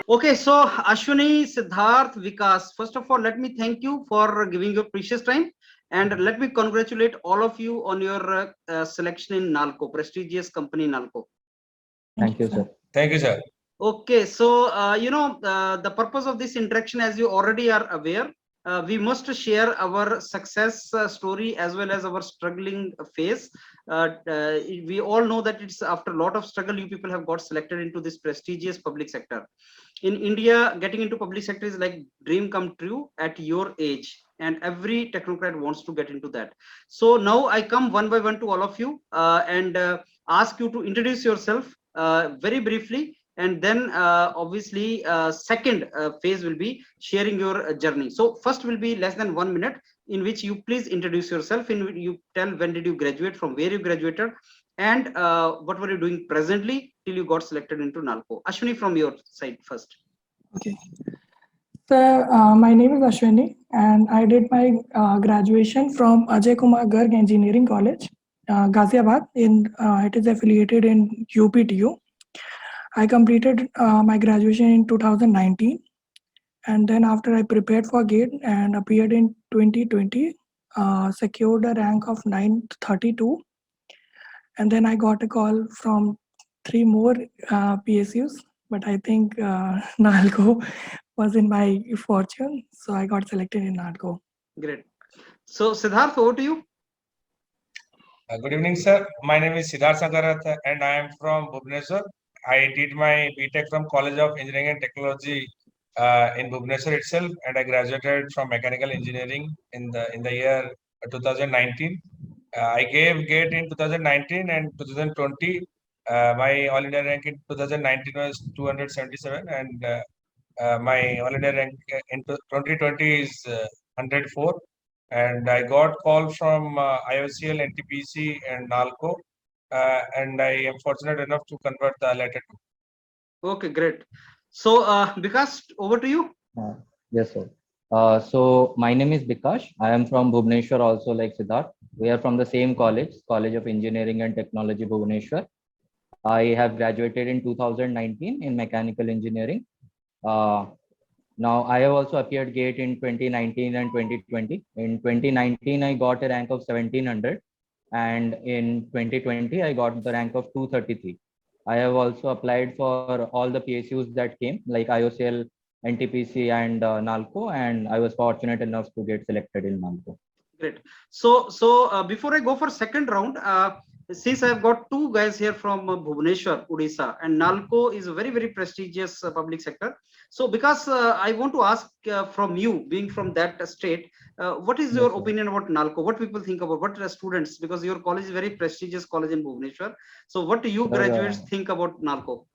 Okay, so Ashwini, Siddharth, Vikas, first of all, let me thank you for giving your precious time, and let me congratulate all of you on your selection in Nalco, prestigious company Nalco. Thank you, sir. Thank you, sir. Okay, so the purpose of this interaction, as you already are aware, we must share our success story as well as our struggling phase. We all know that it's after a lot of struggle you people have got selected into this prestigious public sector. In India, getting into public sector is like dream come true at your age, and every technocrat wants to get into that. So now I come one by one to all of you and ask you to introduce yourself very briefly, and then obviously second phase will be sharing your journey. So first will be less than 1 minute, in which you please introduce yourself, in which you tell when did you graduate, from where you graduated, and what were you doing presently till you got selected into Nalco. Ashwini, from your side first. Okay. So, my name is Ashwini, and I did my graduation from Ajay Kumar Garg Engineering College, Ghaziabad. It is affiliated in UPTU. I completed my graduation in 2019, and then after I prepared for GATE and appeared in 2020, secured a rank of 932, and then I got a call from 3 more PSUs, but I think Nalco was in my fortune, so I got selected in Nalco. Great. So Siddharth, over to you. Good evening, sir. My name is Siddharth Sankarath and I am from Bhubaneswar. I did my BTech from College of Engineering and Technology in Bhubaneswar itself, and I graduated from Mechanical Engineering in the year 2019. I gave GATE in 2019 and 2020. My all India rank in 2019 was 277, and my all India rank in 2020 is 104. And I got call from IOCL, NTPC, and NALCO, and I am fortunate enough to convert the latter two. Okay, great. So Vikas, over to you. Yes, sir. So my name is Bikash. I am from Bhubaneswar, also like Siddharth. We are from the same college, College of Engineering and Technology, Bhubaneswar. I have graduated in 2019 in mechanical engineering. Now I have also appeared GATE in 2019 and 2020. In 2019, I got a rank of 1700, and in 2020, I got the rank of 233. I have also applied for all the PSUs that came, like IOCL, NTPC, and NALCO, and I was fortunate enough to get selected in NALCO. Great. So before I go for second round, since I've got two guys here from Bhubaneswar, Odisha, and Nalco is a very, very prestigious public sector. So because I want to ask from you, being from that state, what is your opinion about Nalco? What people think about, what are students, because your college is very prestigious college in Bhubaneswar. So what do you graduates think about Nalco?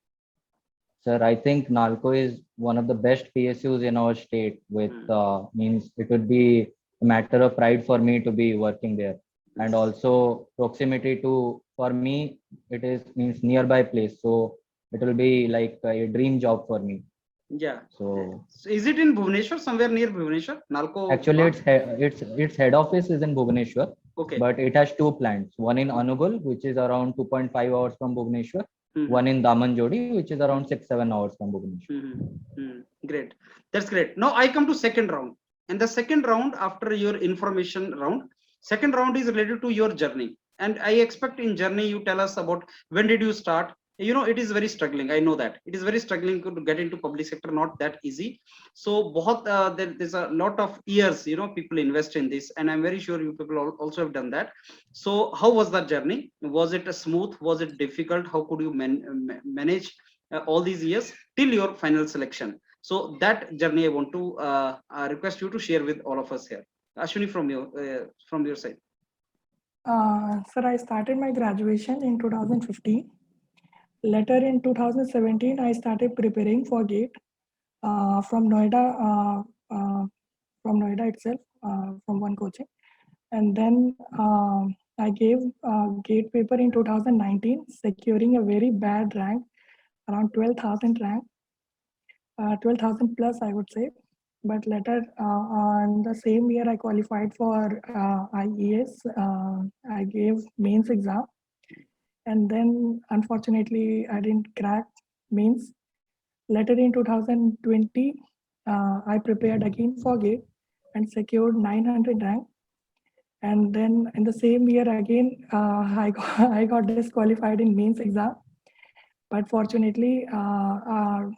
Sir, I think Nalco is one of the best PSUs in our state. With means it would be a matter of pride for me to be working there, and also proximity to, for me it is means nearby place, so it will be like a dream job for me. Yeah. So is it in Bhubaneswar, somewhere near Bhubaneswar, Nalco? Actually, its head office is in Bhubaneswar. Okay. But it has two plants. One in Anugul, which is around 2.5 hours from Bhubaneswar. One in Damanjodi, which is around 6-7 hours from Bhubaneswar. Great. That's great. Now I come to second round. And the second round, after your information round, second round is related to your journey. And I expect in journey you tell us about when did you start. You know, it is very struggling. I know that it is very struggling to get into public sector, not that easy. So there's a lot of years, you know, people invest in this, and I'm very sure you people also have done that. So how was that journey? Was it smooth? Was it difficult? How could you manage all these years till your final selection? So that journey I want to request you to share with all of us here. Ashwini, from your side. Sir, I started my graduation in 2015. Later in 2017, I started preparing for GATE from Noida, itself, from one coaching. And then I gave GATE paper in 2019, securing a very bad rank, around 12,000 rank, 12,000 plus, I would say. But later, on the same year, I qualified for IES. I gave mains exam. And then, unfortunately, I didn't crack mains. Later in 2020, I prepared again for GATE and secured 900 rank. And then in the same year again, I got disqualified in mains exam. But fortunately, I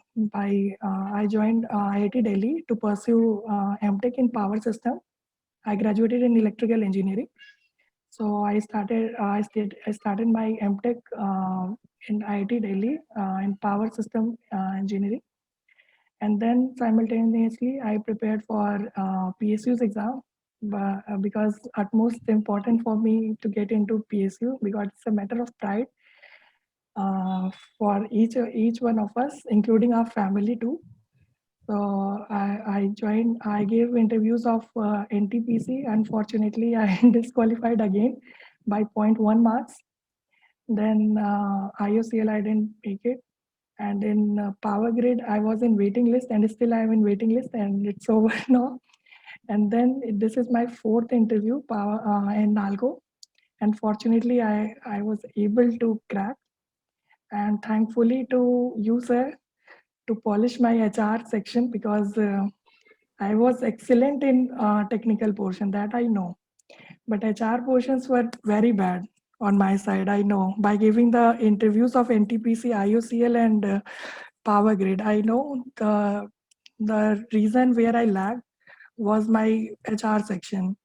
joined IIT Delhi to pursue MTech in power system. I graduated in electrical engineering. So I started my MTech in IIT Delhi in power system engineering. And then simultaneously, I prepared for PSU's exam because utmost important for me to get into PSU because it's a matter of pride for each one of us, including our family too. So I gave interviews of NTPC. Unfortunately, I disqualified again by 0.1 marks. Then IOCL, I didn't make it. And in Power Grid, I was in waiting list and still I am in waiting list and it's over now. And then this is my fourth interview in Nalco. And fortunately, I was able to crack. And thankfully to you, sir, to polish my HR section because I was excellent in technical portion that I know, but HR portions were very bad on my side. I know by giving the interviews of NTPC, IOCL, and Power Grid, I know the reason where I lagged was my HR section,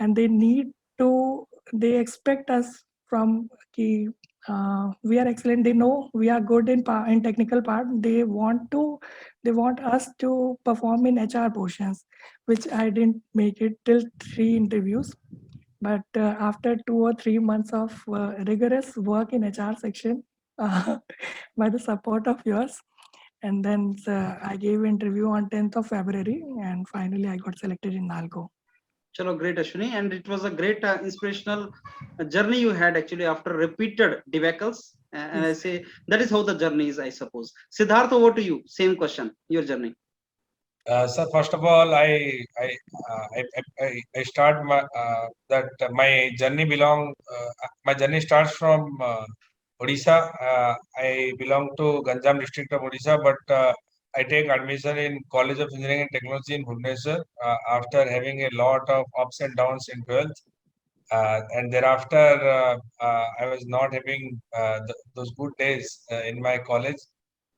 and they need to they expect us from ki, we are excellent. They know we are good in technical part. They want us to perform in HR portions, which I didn't make it till 3 interviews. But after 2 or 3 months of rigorous work in HR section, uh, by the support of yours, and then I gave interview on 10th of February, and finally I got selected in Nalco. Chalo, great, Ashwini. And it was a great inspirational journey you had actually after repeated debacles. And I say that is how the journey is, I suppose. Siddharth, over to you. Same question, your journey. Sir, first of all, I start my journey my journey starts from Odisha. I belong to Ganjam district of Odisha, but I take admission in College of Engineering and Technology in Bhubaneswar after having a lot of ups and downs in 12th. And thereafter, I was not having those good days in my college.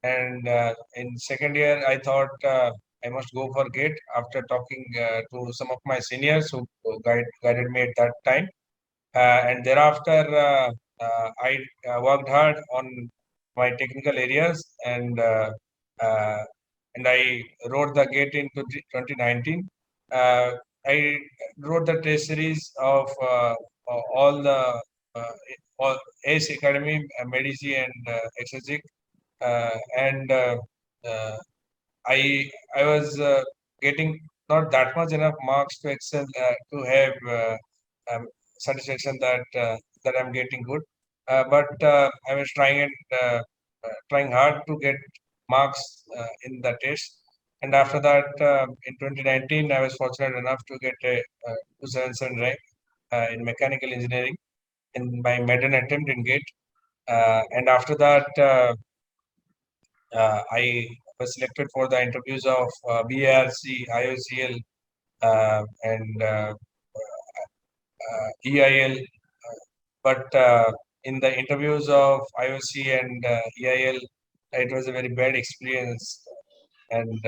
And in second year, I thought I must go for GATE after talking to some of my seniors who guided me at that time. And thereafter, I worked hard on my technical areas uh, and I wrote the GATE in 2019. I wrote the test series of all the all ACE Academy, Medici, and Exergic, and I was getting not that much enough marks to excel to have satisfaction that I'm getting good. But I was trying hard to get marks in the test. And after that, in 2019, I was fortunate enough to get a 277 rank in mechanical engineering in my maiden attempt in GATE. And after that, I was selected for the interviews of BARC, IOCL, and EIL. But in the interviews of IOC and EIL, it was a very bad experience. And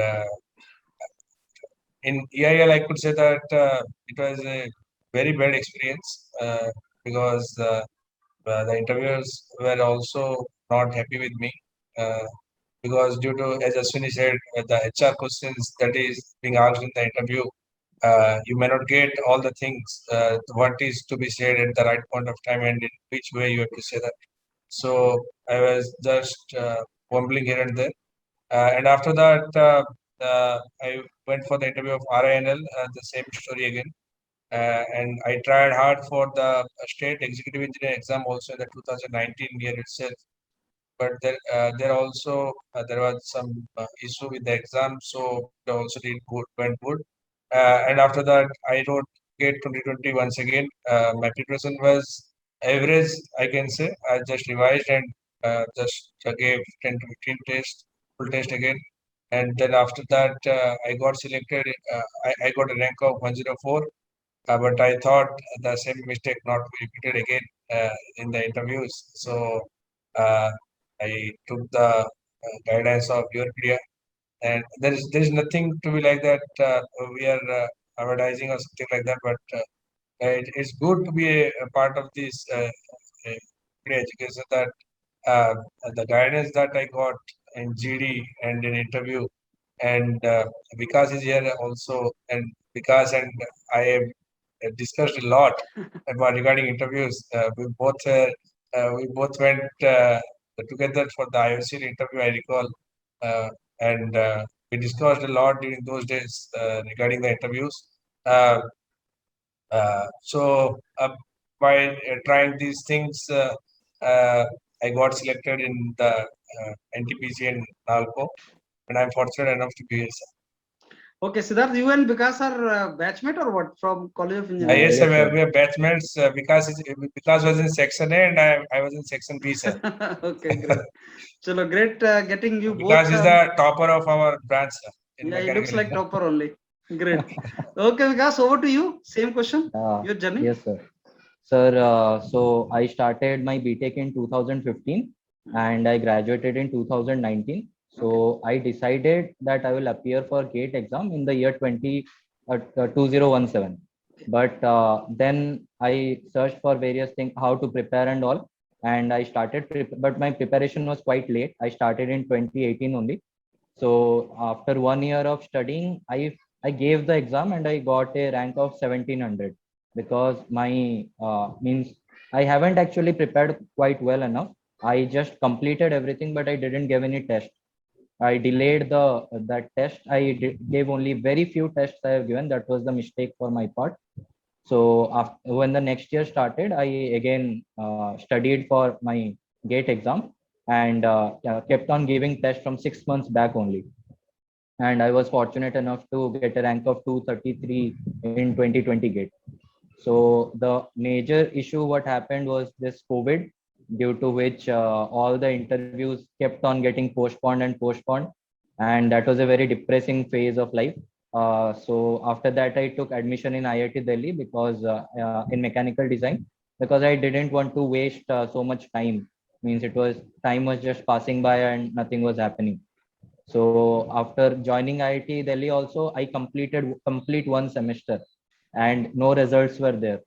in EIL, I could say that it was a very bad experience because the interviewers were also not happy with me. Because due to, as Ashwini said, the HR questions that is being asked in the interview, you may not get all the things, what is to be said at the right point of time and in which way you have to say that. So I was just fumbling here and there. And after that, I went for the interview of RINL, the same story again. And I tried hard for the state executive engineer exam also in the 2019 year itself, but there also there was some issue with the exam, so it also went good. And after that, I wrote GATE 2020 once again. My preparation was average, I can say. I just revised and just gave 10 to 15 tests full test again. And then after that, I got selected. I got a rank of 104. But I thought the same mistake not be repeated again in the interviews. So I took the guidance of your media, and there is nothing to be like that. We are advertising or something like that, but it's good to be a part of this education. That uh, the guidance that I got in GD and in interview, and Vikas is here also, and Vikas and I have discussed a lot about regarding interviews. We both went together for the IOC interview, I recall, and we discussed a lot during those days regarding the interviews. Uh, so by trying these things, I got selected in the NTPC and NALCO, and I'm fortunate enough to be here, sir. Okay, Siddharth, you and Vikas are batchmate or what from College of Engineering? Yes, sir, Yes, we are batchmates. Vikas was in section A and I was in section B, sir. Okay, great. Chalo, great getting you both. Vikas is the topper of our branch, sir. Yeah, he looks like topper only. Great. Okay, Vikas, over to you. Same question. Your journey. Yes, sir. Sir, so I started my BTech in 2015 and I graduated in 2019. So I decided that I will appear for GATE exam in the year 2017. But then I searched for various things, how to prepare and all. And I started, but my preparation was quite late. I started in 2018 only. So after 1 year of studying, I gave the exam and I got a rank of 1700 because my means I haven't actually prepared quite well enough. I just completed everything, but I didn't give any test. I delayed that test. Gave only very few tests I have given. That was the mistake for my part. So after, when the next year started, I again studied for my GATE exam and kept on giving tests from 6 months back only. And I was fortunate enough to get a rank of 233 in 2020 GATE. So the major issue what happened was this COVID, due to which all the interviews kept on getting postponed and postponed. And that was a very depressing phase of life. So after that, I took admission in IIT Delhi because in mechanical design, because I didn't want to waste so much time. Means time was just passing by and nothing was happening. So after joining IIT Delhi also, I complete one semester and no results were there.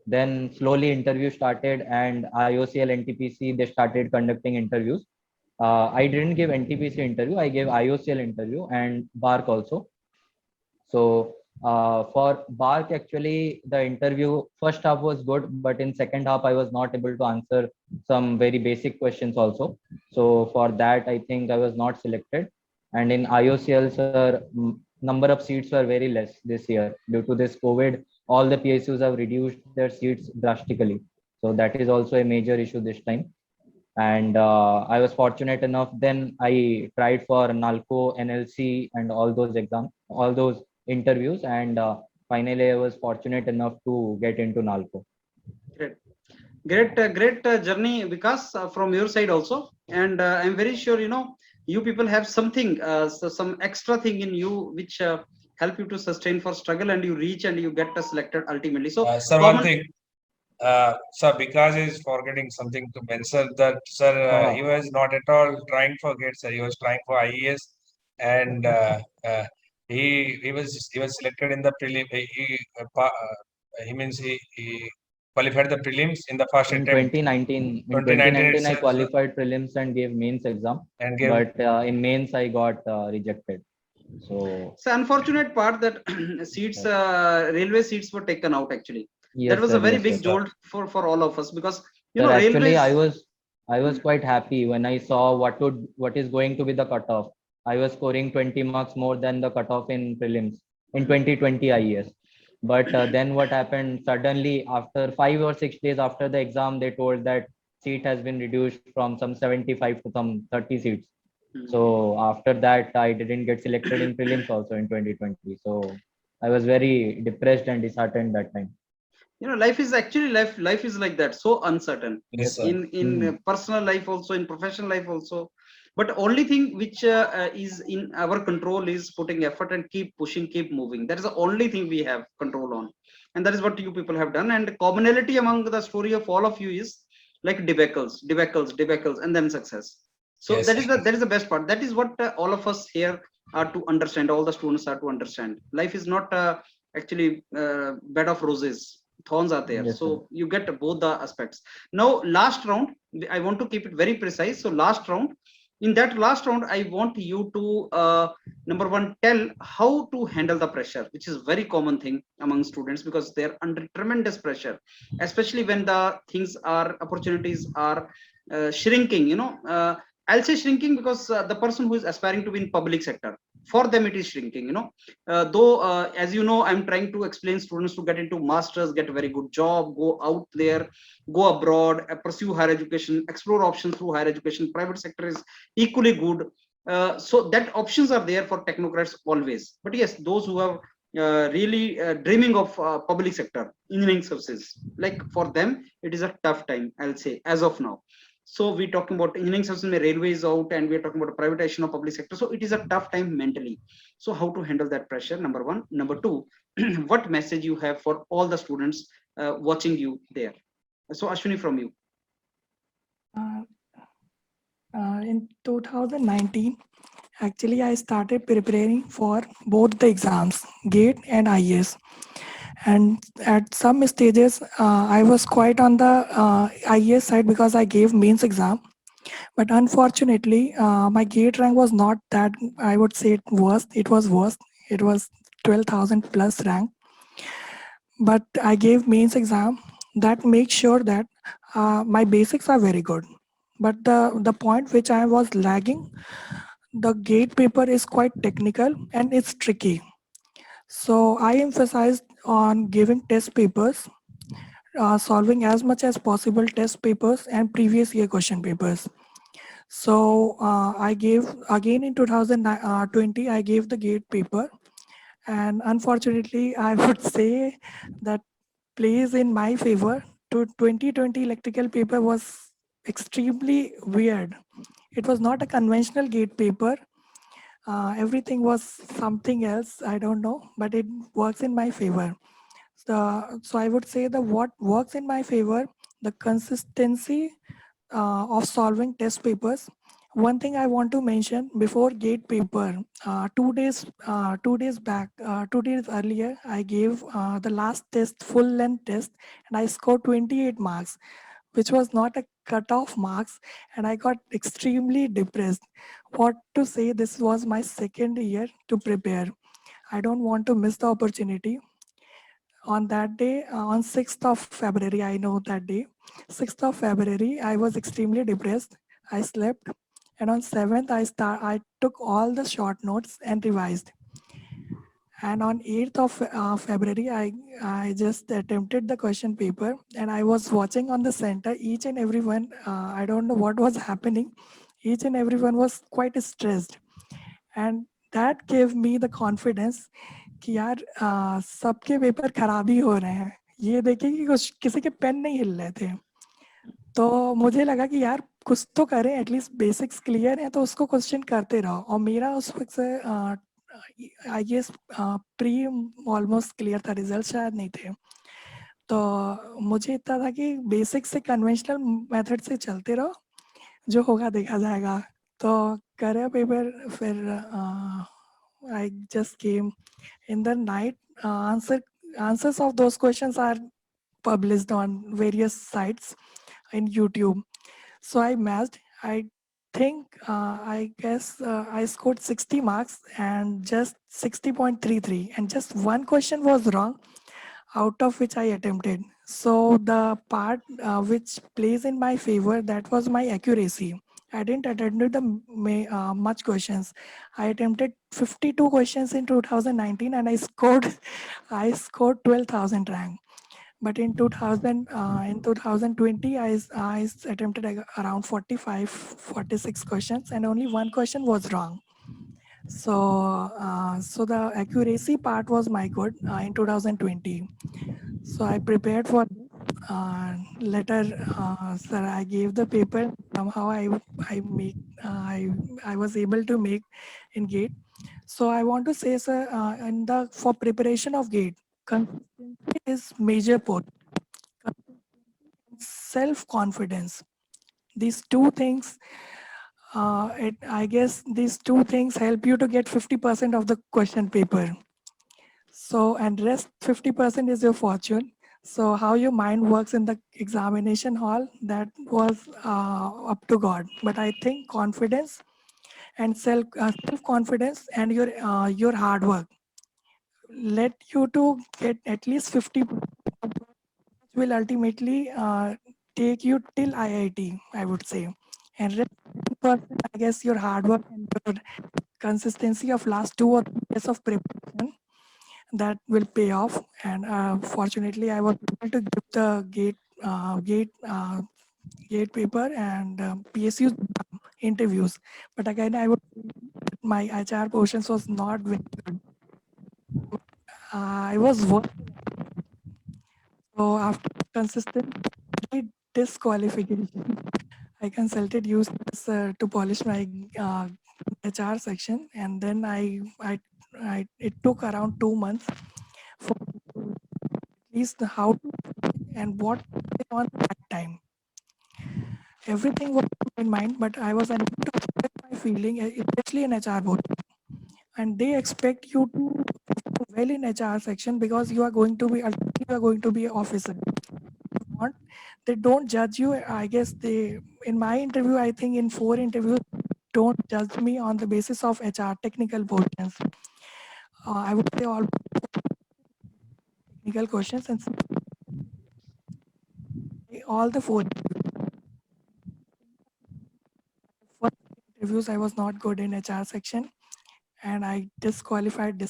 Then slowly interview started and IOCL, NTPC, they started conducting interviews. I didn't give NTPC interview, I gave IOCL interview and BARC also. So for BARC, actually, the interview first half was good, but in second half, I was not able to answer some very basic questions also. So for that, I think I was not selected. And in IOCL, sir, number of seats were very less this year. Due to this COVID, all the PSUs have reduced their seats drastically. So that is also a major issue this time. And I was fortunate enough, then I tried for NALCO, NLC, and all those exams, all those interviews, and finally I was fortunate enough to get into NALCO. Great journey, Vikas, from your side also. And I'm very sure, you people have something, some extra thing in you which help you to sustain for struggle and you reach and you get selected ultimately. So, sir, one thing. Sir, Vikas is forgetting something to mention that, sir, he was not at all trying for GATE, sir. He was trying for IES, and he was selected in the prelim. He qualified the prelims in the first in attempt. 2019. In 2019, I qualified prelims and gave mains exam, but in mains I got rejected. So unfortunate part that seats, railway seats were taken out actually. Yes, that was sir, a very yes, big sir. jolt for all of us because sir, actually railways... I was quite happy when I saw what is going to be the cutoff. I was scoring 20 marks more than the cutoff in prelims in 2020 IES. But then what happened, suddenly after 5 or 6 days after the exam, they told that seat has been reduced from some 75 to some 30 seats. So after that, I didn't get selected in prelims also in 2020. So I was very depressed and disheartened that time. Life is actually life is like that, so uncertain. Yes, sir. In personal life also, in professional life also. but only thing which is in our control is putting effort and keep pushing, keep moving. That is the only thing we have control on, and that is what you people have done. And commonality among the story of all of you is like debacles, and then success. So Yes. that is the best part. That is what all of us here are to understand. All the students are to understand. Life is not actually bed of roses. Thorns are there. Yes, sir. So you get both the aspects. Now, last round, I want to keep it very precise. So last round, in that last round, I want you to number one, tell how to handle the pressure, which is very common thing among students because they're under tremendous pressure, especially when the things are opportunities are shrinking. I'll say shrinking because the person who is aspiring to be in public sector, for them it is shrinking. Though as you know, I'm trying to explain students to get into masters, get a very good job, go out there, go abroad, pursue higher education, explore options through higher education. Private sector is equally good. So that options are there for technocrats always. But yes, those who have really dreaming of public sector engineering services, like for them it is a tough time, I'll say, as of now. So we're talking about engineering services, railways out, and we're talking about privatization of public sector. So it is a tough time mentally. So how to handle that pressure? Number one. Number two, what message you have for all the students watching you there? So Ashwini, from you. Uh, in 2019, actually, I started preparing for both the exams, GATE and IAS. And at some stages, I was quite on the IAS side because I gave mains exam. But unfortunately, my GATE rank was not that, I would say it was worst. It was 12,000 plus rank. But I gave mains exam. That makes sure that my basics are very good. But the point which I was lagging, the GATE paper is quite technical and it's tricky. So I emphasized on giving test papers, solving as much as possible test papers and previous year question papers. So I gave again in 2020, I gave the GATE paper. And unfortunately, I would say that plays in my favor. To 2020 electrical paper was extremely weird. It was not a conventional GATE paper. Everything was something else. I don't know, but it works in my favor. So I would say that what works in my favor, the consistency of solving test papers. One thing I want to mention before GATE paper, 2 days back, 2 days earlier, I gave the last test, full length test, and I scored 28 marks, which was not a cutoff marks, and I got extremely depressed. What to say, this was my second year to prepare. I don't want to miss the opportunity. On that day, on 6th of February, I know that day, 6th of February, I was extremely depressed. I slept, and on 7th, I took all the short notes and revised. And on 8th of February, I just attempted the question paper, and I was watching on the center, each and everyone, I don't know what was happening. Each and everyone was quite stressed. And that gave me the confidence कि यार सबके paper खराब ही हो रहे हैं, ये देखें कि कुछ किसी के पेन नहीं हिल रहे थे, तो मुझे लगा कि यार कुछ तो करें, एटलीस्ट बेसिक्स क्लियर है तो उसको क्वेश्चन करते रहो. और मेरा उस वक्त से I guess pre almost clear था, रिजल्ट शायद नहीं थे, तो मुझे इतना था कि बेसिक से कन्वेंशनल मेथड से चलते रहो, जो होगा देखा जाएगा. तो करे पेपर, फिर I just came in the night. Answers of those questions are published on various sites in YouTube. So I matched. I think I guess I scored 60 marks and just 60.33, and just one question was wrong, out of which I attempted. So the part which plays in my favor, that was my accuracy. I didn't attempt the much questions. I attempted 52 questions in 2019 and I scored I scored 12,000 rank. But in 2020, I attempted around 46 questions and only one question was wrong. So so the accuracy part was my good in 2020. So I prepared for later, sir, I gave the paper somehow I make I was able to make in GATE. So I want to say, sir, in the for preparation of GATE, consistency is major part. Self confidence. These two things. I guess these two things help you to get 50% of the question paper. So, and rest 50% is your fortune. So, how your mind works in the examination hall, that was up to God. But I think confidence and self confidence and your hard work let you to get at least 50, which will ultimately take you till IIT, I would say. And rest 50%, I guess your hard work and your consistency of last 2 or 3 years of preparation, that will pay off. And fortunately, I was able to give the gate paper and PSU interviews. But again, I would my HR portions was not very good. I was working. So after consistent disqualification, I consulted you to polish my HR section, and then it took around 2 months for at least how to and what on that time. Everything was in mind, but I was unable to express my feeling, especially in HR board. And they expect you to do well in HR section because you are going to be an officer. Want, they don't judge you. I guess they in my interview, I think in 4 interviews, don't judge me on the basis of HR technical portions. I would say all technical questions and all the 4 interviews I was not good in HR section, and I disqualified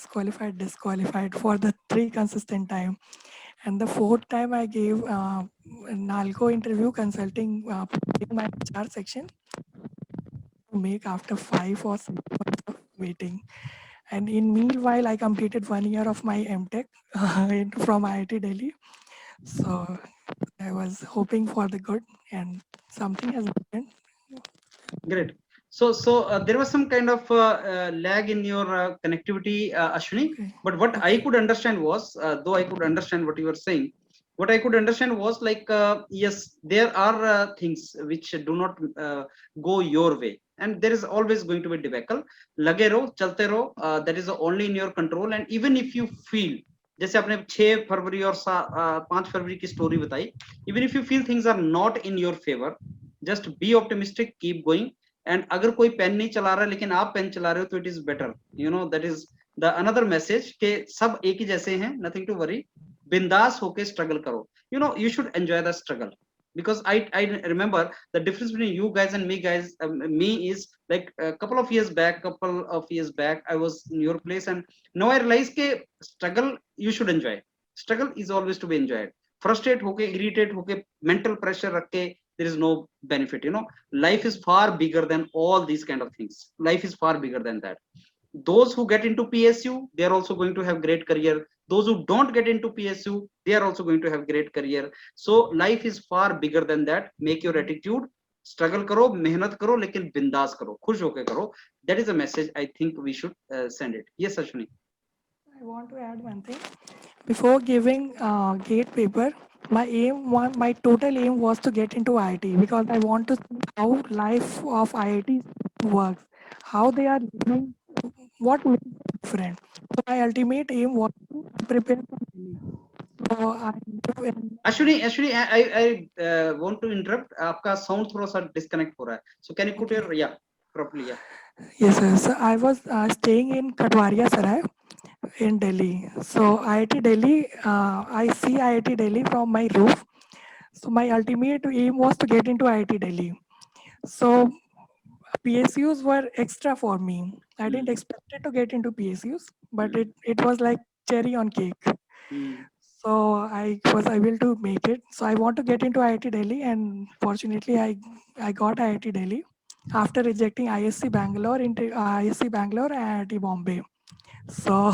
for the 3 consistent time. And the 4th time I gave NALCO interview consulting in my HR section to make after 5 or 6 months of waiting. And in meanwhile, I completed 1 year of my MTech from IIT Delhi. So I was hoping for the good, and something has happened. Great. So there was some kind of lag in your connectivity, Ashwini. Okay. But what I could understand was, though I could understand what you were saying, what I could understand was like, yes, there are things which do not go your way, and there is always going to be debacle. Lage raho, chalte raho. That is only in your control. And even if you feel, जैसे आपने 6 फरवरी और 5 फरवरी की story बताई, even if you feel things are not in your favor, just be optimistic, keep going. And अगर कोई pen नहीं चला रहा लेकिन आप पेन चला रहे हो तो it is better, you know, that is the another message के सब एक ही जैसे हैं, nothing to worry, बिंदास होके struggle करो, you know, you should enjoy the struggle. Because I remember the difference between you guys and me is like a couple of years back I was in your place, and now I realize के struggle you should enjoy. Struggle is always to be enjoyed. Frustrate होके, irritate होके, mental pressure रख के, there is no benefit, you know. Life is far bigger than all these kind of things. Life is far bigger than that. Those who get into PSU, they are also going to have great career. Those who don't get into PSU, they are also going to have great career. So life is far bigger than that. Make your attitude, struggle करो, मेहनत करो, लेकिन बिंदास करो, खुश होके करो. That is a message I think we should send it. Yes, Ashwini. I want to add one thing. Before giving GATE paper, my total aim was to get into IIT because I want to see how life of IIT works, how they are living, what makes them different. So my ultimate aim was to prepare for Delhi. So I live in Ashwini, I want to interrupt. आपका sound थोड़ा सा disconnect हो रहा है. So can you put your properly? Yeah. yes, sir. So I was staying in Katwaria Sarai in Delhi. So IIT Delhi, I see IIT Delhi from my roof. So my ultimate aim was to get into IIT Delhi. So PSUs were extra for me. I didn't expect it to get into PSUs, but it was like cherry on cake. So I was able to make it. So I want to get into IIT Delhi, and fortunately I got IIT Delhi after rejecting ISC Bangalore into ISC Bangalore and IIT Bombay. So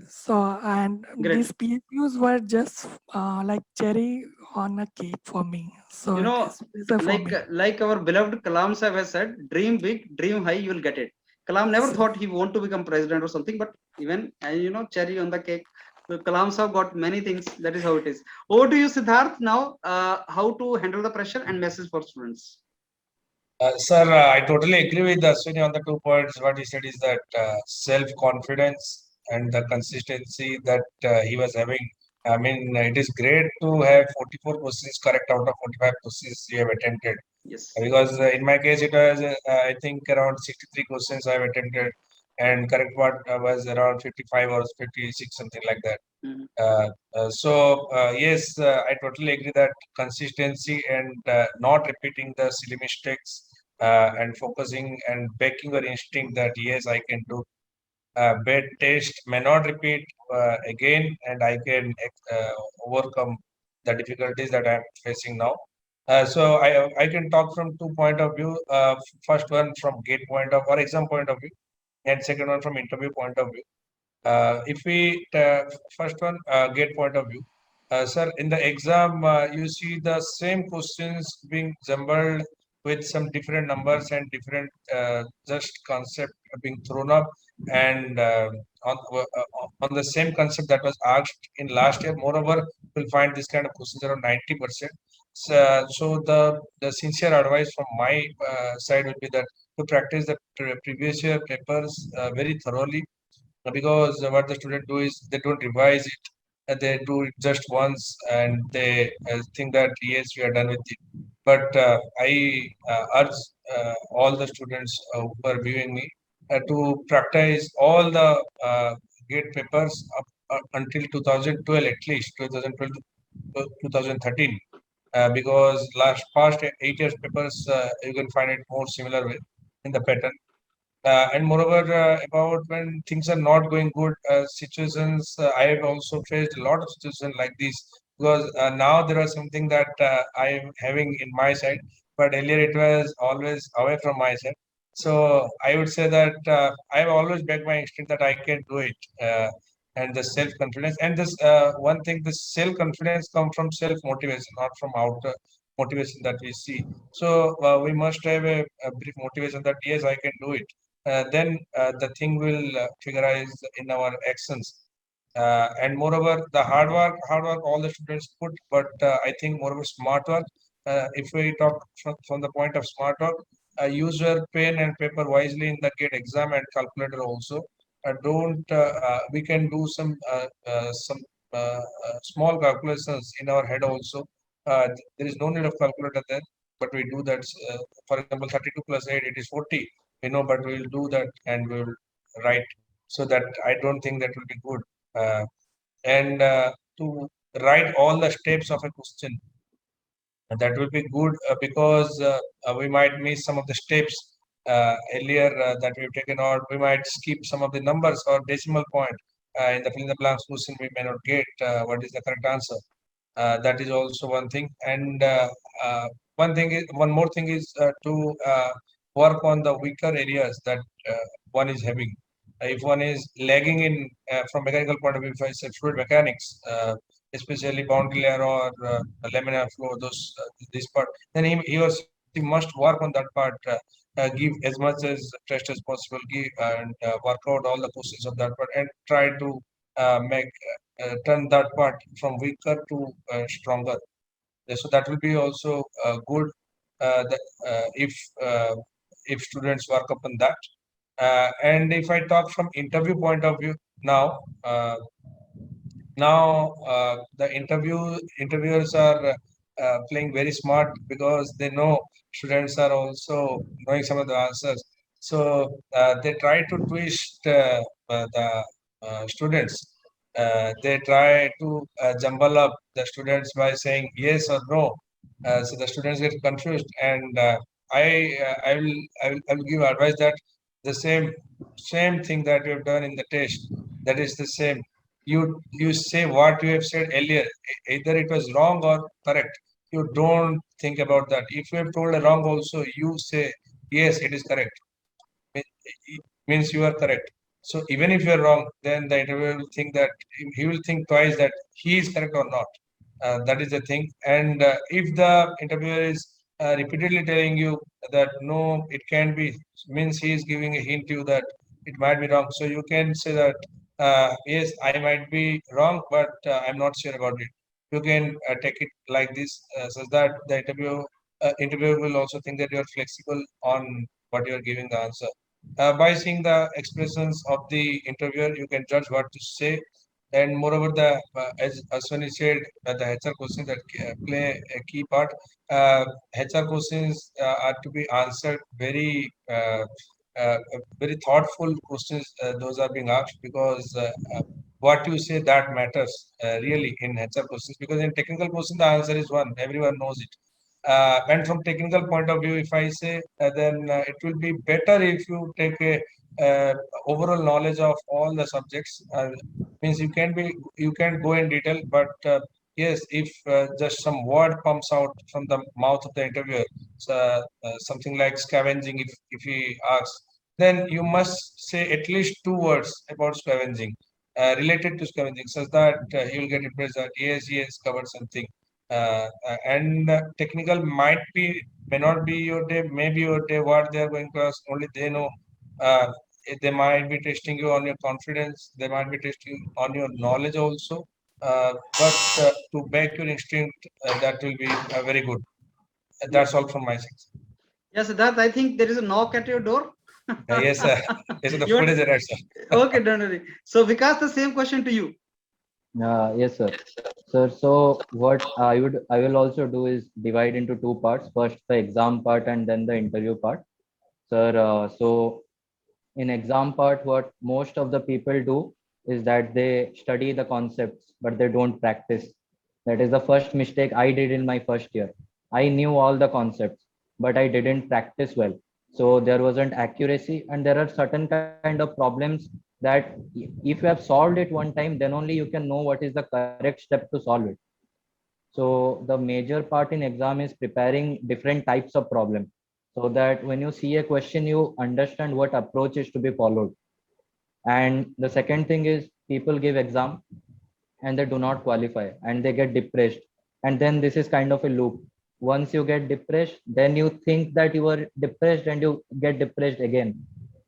So, and Great. these PSUs were just like cherry on a cake for me. So You it know, is pleasure for me. like our beloved Kalam Sahib has said, dream big, dream high, you will get it. Kalam never So, thought he want to become president or something, but even cherry on the cake. So Kalam Sahib got many things. That is how it is. Over to you, Siddharth. Now, how to handle the pressure and message for students. Sir, I totally agree with Ashwini on the 2 points. What he said is that self-confidence and the consistency that he was having. I mean, it is great to have 44 questions correct out of 45 questions you have attempted. Yes. Because in my case, it was, I think, around 63 questions I have attempted, and correct one was around 55 or 56, something like that. Mhm. Yes, I totally agree that consistency and not repeating the silly mistakes and focusing and backing your instinct that yes, I can do. Bad taste may not repeat again, and I can overcome the difficulties that I'm facing now. So I can talk from 2 point of view. First one from gate point of or exam point of view, and second one from interview point of view. If we first one gate point of view, sir, in the exam you see the same questions being jumbled with some different numbers and different just concept being thrown up, and on the same concept that was asked in last year. Moreover, you'll find this kind of questions around 90%. So the sincere advice from my side would be that to practice the previous year papers very thoroughly, because what the student do is they don't revise it, and they do it just once, and they think that yes, we are done with it. But I urge all the students who are viewing me to practice all the gate papers up until 2012, at least 2012 to 2013, because last past 8 years papers you can find it more similar way in the pattern. And moreover, about when things are not going good, situations, I have also faced a lot of situations like this, because now there are something that I am having in my side, but earlier it was always away from my side. So I would say that I have always backed my instinct that I can do it, and the self confidence. And this one thing, the self confidence comes from self motivation, not from outer motivation that we see. So we must have a brief motivation that yes, I can do it. Then the thing will figurize in our actions. And moreover, the hard work all the students put, but I think moreover smart work. If we talk from the point of smart work, use your pen and paper wisely in the GATE exam and calculator also. Don't We can do some small calculations in our head also. There is no need of calculator there, but we do that. For example, 32 plus 8, it is 40. But we will do that and we will write. So that I don't think that will be good. And to write all the steps of a question, that will be good, because we might miss some of the steps earlier that we've taken out. We might skip some of the numbers or decimal point in the fill in the blanks question. We may not get what is the correct answer. That is also one thing. And one more thing is to work on the weaker areas that one is having. If one is lagging in from mechanical point of view, if I say fluid mechanics, especially boundary layer or laminar flow, this part, then he or she must work on that part. Give as much as test as possible, give and work out all the questions of that part, and try to make turn that part from weaker to stronger. So that will be also good, uh, if students work upon that. And if I talk from interview point of view now, the interviewers are playing very smart, because they know students are also knowing some of the answers. So they try to twist the students. They try to jumble up the students by saying yes or no. So the students get confused, and I will give advice that the same thing that you have done in the test, that is the same. You say what you have said earlier. Either it was wrong or correct. You don't think about that. If you have told a wrong also, you say yes, it is correct. It means you are correct. So even if you're wrong, then the interviewer will think that he will think twice that he is correct or not. That is the thing. And if the interviewer is repeatedly telling you that no, it can be, means he is giving a hint to you that it might be wrong. So you can say that yes, I might be wrong, but I'm not sure about it. You can take it like this, such that the interviewer will also think that you are flexible on what you are giving the answer. By seeing the expressions of the interviewer, you can judge what to say. And moreover, as Aswani said, the HR questions that play a key part. HR questions are to be answered very thoughtful questions. Those are being asked because what you say that matters really in HR questions. Because in technical questions, the answer is one. Everyone knows it. And from technical point of view, if I say, then it will be better if you take a overall knowledge of all the subjects. Means you can go in detail, but yes, if just some word comes out from the mouth of the interviewer, so, something like scavenging, if he asks, then you must say at least 2 words about scavenging. Related to scavenging, such that he will get impressed that yes, he has covered something. And technical may not be your day, maybe your day. What they are going to ask, only they know. Uh, they might be testing you on your confidence. They might be testing on your knowledge also. But to back your instinct, that will be very good. That's all from my side. Yes, Siddharth, I think there is a knock at your door. Yes, yes, the You food want- is arrived, sir. Okay, don't worry. So Vikas, the same question to you. Yes, sir. Sir, so what I will also do is divide into two parts. First, the exam part and then the interview part. Sir, so in exam part, what most of the people do is that they study the concepts, but they don't practice. That is the first mistake I did in my first year. I knew all the concepts, but I didn't practice well. So there wasn't accuracy, and there are certain kind of problems that if you have solved it one time, then only you can know what is the correct step to solve it. So the major part in exam is preparing different types of problem so that when you see a question, you understand what approach is to be followed. And the second thing is people give exam and they do not qualify and they get depressed. And then this is kind of a loop. Once you get depressed, then you think that you are depressed and you get depressed again.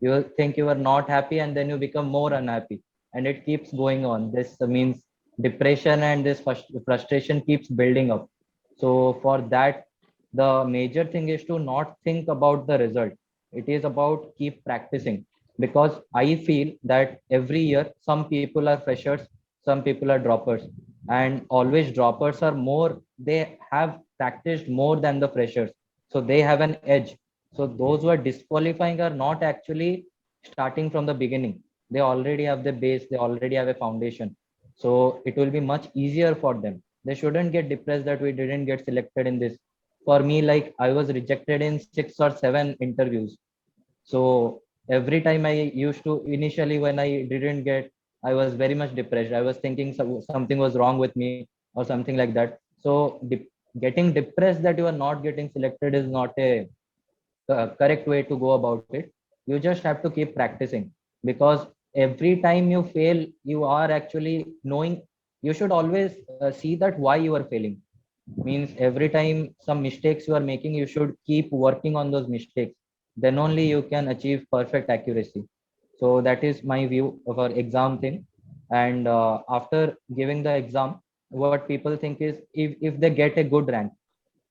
You think you are not happy and then you become more unhappy. And it keeps going on. This means depression and this frustration keeps building up. So for that, the major thing is to not think about the result. It is about keep practicing, because I feel that every year some people are freshers, some people are droppers, and always droppers are more, they have practiced more than the freshers, so they have an edge. So those who are disqualifying are not actually starting from the beginning. They already have the base, they already have a foundation, so it will be much easier for them. They shouldn't get depressed that we didn't get selected in this. For me, like, I was rejected in 6 or 7 interviews. So every time I used to, initially when I didn't get, I was very much depressed. I was thinking something was wrong with me or something like that. So getting depressed that you are not getting selected is not a correct way to go about it. You just have to keep practicing, because every time you fail, you are actually knowing. You should always see that why you are failing. Means every time some mistakes you are making, you should keep working on those mistakes. Then only you can achieve perfect accuracy. So that is my view of our exam thing. And after giving the exam, what people think is, if they get a good rank,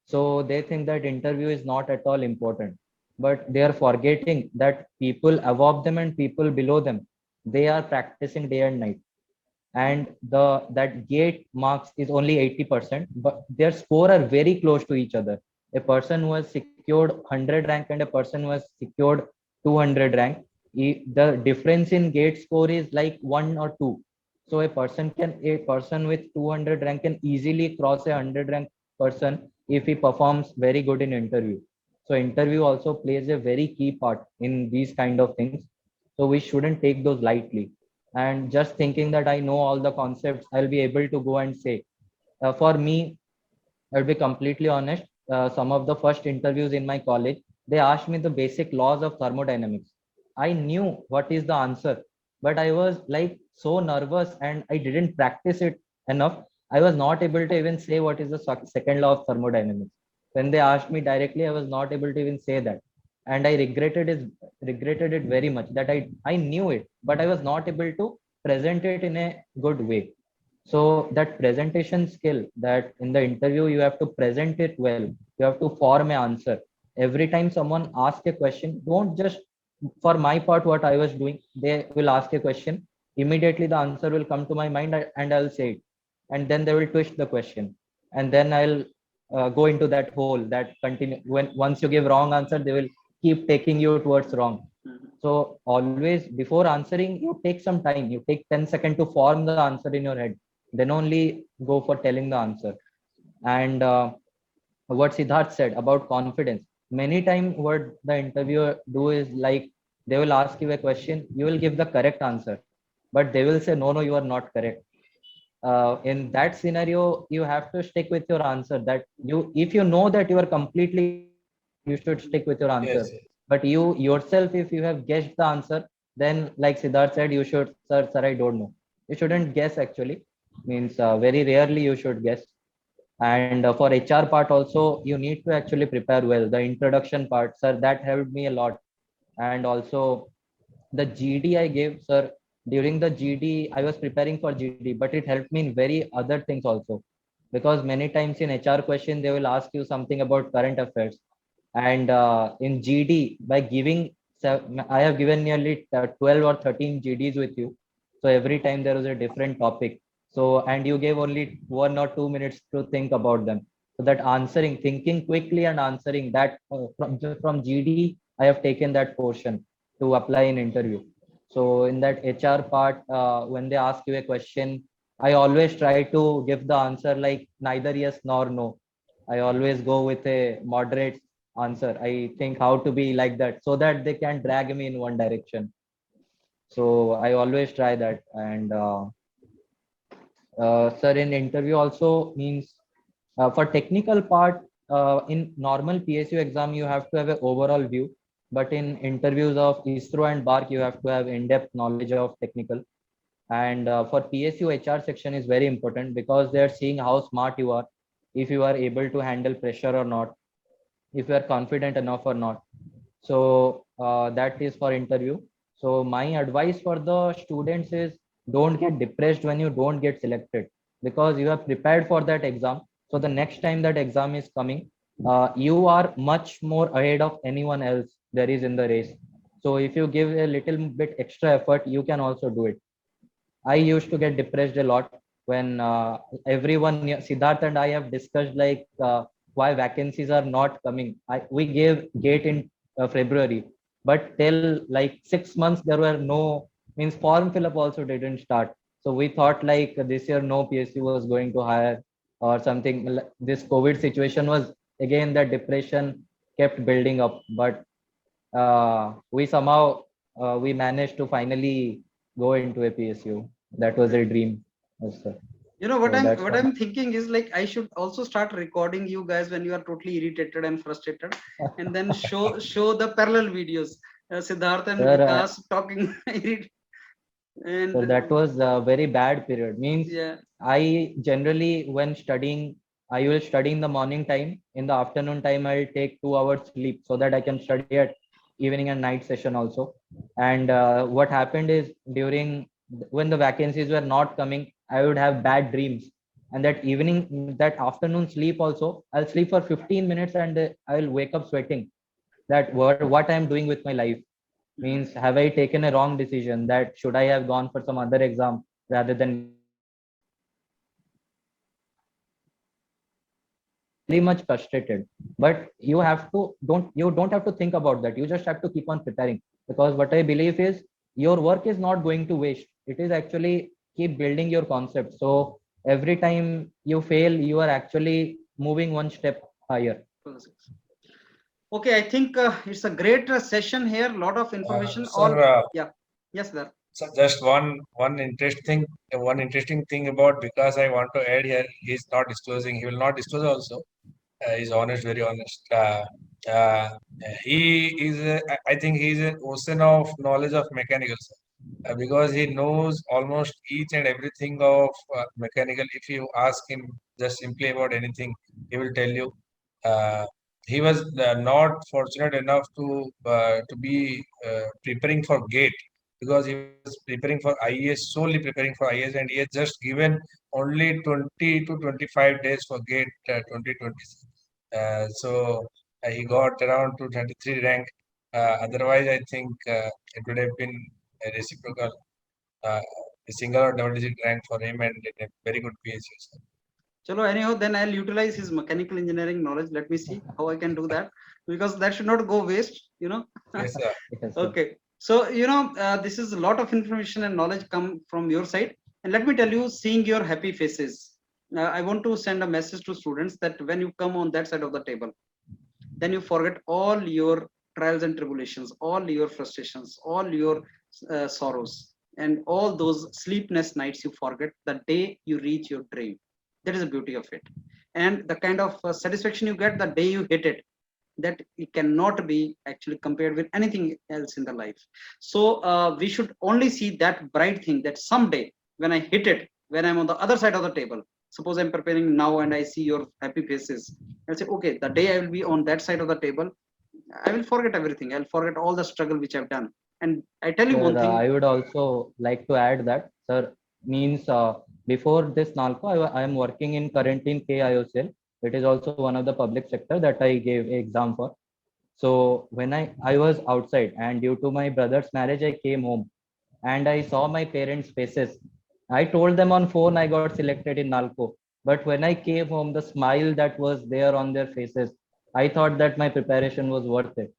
so they think that interview is not at all important, but they are forgetting that people above them and people below them, they are practicing day and night. And that gate marks is only 80%, but their score are very close to each other. A person who has secured 100 rank and a person who has secured 200 rank, the difference in gate score is like 1 or 2. So a person with 200 rank can easily cross a 100 rank person if he performs very good in interview. So interview also plays a very key part in these kind of things. So we shouldn't take those lightly. And just thinking that I know all the concepts, I'll be able to go and say. For me, I'll be completely honest. Some of the first interviews in my college, they asked me the basic laws of thermodynamics. I knew what is the answer, but I was like so nervous and I didn't practice it enough. I was not able to even say what is the second law of thermodynamics. When they asked me directly, I was not able to even say that. And I regretted it very much that I knew it, but I was not able to present it in a good way. So that presentation skill, that in the interview you have to present it well, you have to form an answer. Every time someone asks a question, don't just, for my part, what I was doing, they will ask a question, immediately the answer will come to my mind and I'll say it. And then they will twist the question. And then I'll go into that hole that continue. When once you give wrong answer, they will keep taking you towards wrong. So always before answering, you take some time. You take 10 seconds to form the answer in your head. Then only go for telling the answer. And what Siddharth said about confidence. Many times what the interviewer do is like they will ask you a question, you will give the correct answer, but they will say, no, you are not correct. In that scenario, you have to stick with your answer that if you know that you are completely, you should stick with your answer. Yes, yes. But you yourself, if you have guessed the answer, then like Siddharth said, you should, sir, I don't know. You shouldn't guess actually. Means very rarely you should guess. And for HR part also, you need to actually prepare well. The introduction part, sir, that helped me a lot. And also the GD I gave, sir, during the GD, I was preparing for GD, but it helped me in very other things also. Because many times in HR question, they will ask you something about current affairs. And in GD, by giving, I have given nearly 12 or 13 GDs with you. So every time there was a different topic. So, and you gave only 1 or 2 minutes to think about them. So that answering, thinking quickly and answering that from GD, I have taken that portion to apply in interview. So in that HR part, when they ask you a question, I always try to give the answer like neither yes nor no. I always go with a moderate answer. I think how to be like that so that they can drag me in one direction. So I always try that. And sir, in interview also means for technical part, in normal PSU exam, you have to have an overall view. But in interviews of ISRO and BARC, you have to have in-depth knowledge of technical. And for PSU, HR section is very important because they are seeing how smart you are, if you are able to handle pressure or not, if you are confident enough or not. So that is for interview. So my advice for the students is don't get depressed when you don't get selected, because you have prepared for that exam. So the next time that exam is coming, you are much more ahead of anyone else there is in the race. So if you give a little bit extra effort, you can also do it. I used to get depressed a lot when everyone, Siddharth and I have discussed like why vacancies are not coming. We gave gate in February, but till like 6 months there were no, means form fill up also didn't start. So we thought like this year no PSU was going to hire or something. This COVID situation was again, that depression kept building up, but we somehow we managed to finally go into a PSU. That was a dream. Yes, sir. You know what So I'm that's what I'm thinking is like I should also start recording you guys when you are totally irritated and frustrated, and then show the parallel videos. Siddharth and Sir, Vikas talking, so and that was a very bad period. Means yeah, I generally, when studying, I will study in the morning time. In the afternoon time, I'll take 2 hours sleep so that I can study at evening and night session also. And what happened is during when the vacancies were not coming, I would have bad dreams. And that evening, that afternoon sleep also, I'll sleep for 15 minutes and I'll wake up sweating. That what I'm doing with my life. Means have I taken a wrong decision, that should I have gone for some other exam rather than very much frustrated. But you don't have to think about that, you just have to keep on preparing, because what I believe is your work is not going to waste. It is actually keep building your concept. So every time you fail, you are actually moving one step higher. okay. I think it's a great session here. Lot of information. Sir, Yeah, yes, sir. so just one interesting thing about, because I want to add here, he's not disclosing. He will not disclose also. He's honest, very honest. He is, I think, he is an ocean of knowledge of mechanical. Sir. because he knows almost each and everything of mechanical. If you ask him just simply about anything, he will tell you. He was not fortunate enough to be preparing for GATE, because he was preparing for IAS, solely preparing for IAS, and he has just given only 20 to 25 days for GATE 2020. So he got around 233 rank. Otherwise, I think it would have been a reciprocal, a single or double digit rank for him, and a very good PSU. Sir. Chalo, anyhow, then I'll utilize his mechanical engineering knowledge. Let me see how I can do that, because that should not go waste, you know. Yes, sir. Yes, sir. Okay. So, you know, this is a lot of information and knowledge come from your side. And let me tell you, seeing your happy faces, I want to send a message to students that when you come on that side of the table, then you forget all your trials and tribulations, all your frustrations, all your sorrows, and all those sleepless nights you forget the day you reach your dream. That is the beauty of it. And the kind of satisfaction you get the day you hit it, that it cannot be actually compared with anything else in the life. So we should only see that bright thing, that someday when I hit it, when I'm on the other side of the table, suppose I'm preparing now and I see your happy faces, I'll say, okay, the day I will be on that side of the table, I will forget everything. I'll forget all the struggle which I've done. And I tell you Sir, one thing. I would also like to add that, sir, means before this NALCO, I am working in currently in KIOCL. It is also one of the public sector that I gave exam for. So when I was outside, and due to my brother's marriage, I came home and I saw my parents' faces. I told them on phone I got selected in NALCO. But when I came home, the smile that was there on their faces, I thought that my preparation was worth it.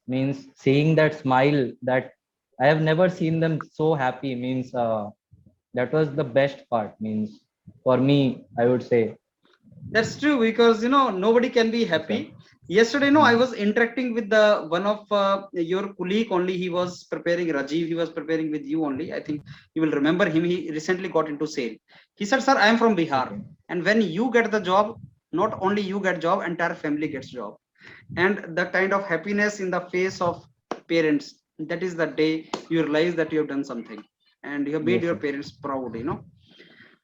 Means seeing that smile, that I have never seen them so happy, means that was the best part. Means for me, I would say. That's true, because you know nobody can be happy. Yesterday, no, I was interacting with the one of your colleague only. He was preparing, Rajiv. He was preparing with you only. I think you will remember him. He recently got into sale. He said, "Sir, I am from Bihar, Okay. and when you get the job, not only you get job, entire family gets job." And the kind of happiness in the face of parents, that is the day you realize that you have done something and you have made Yes, your sir. parents proud, you know.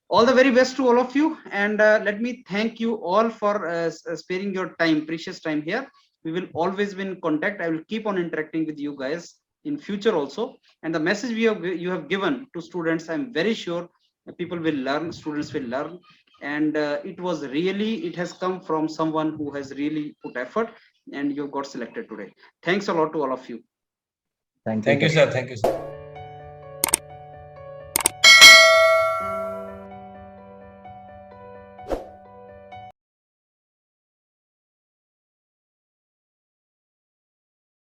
All the very best to all of you, and let me thank you all for sparing your time, precious time here. We will always be in contact. I will keep on interacting with you guys in future also, and the message you have given to students, I'm very sure people will learn, students will learn. And it has come from someone who has really put effort, and you got selected today. Thanks a lot to all of you. Thank you, Thank you, sir. sir. Thank you, sir.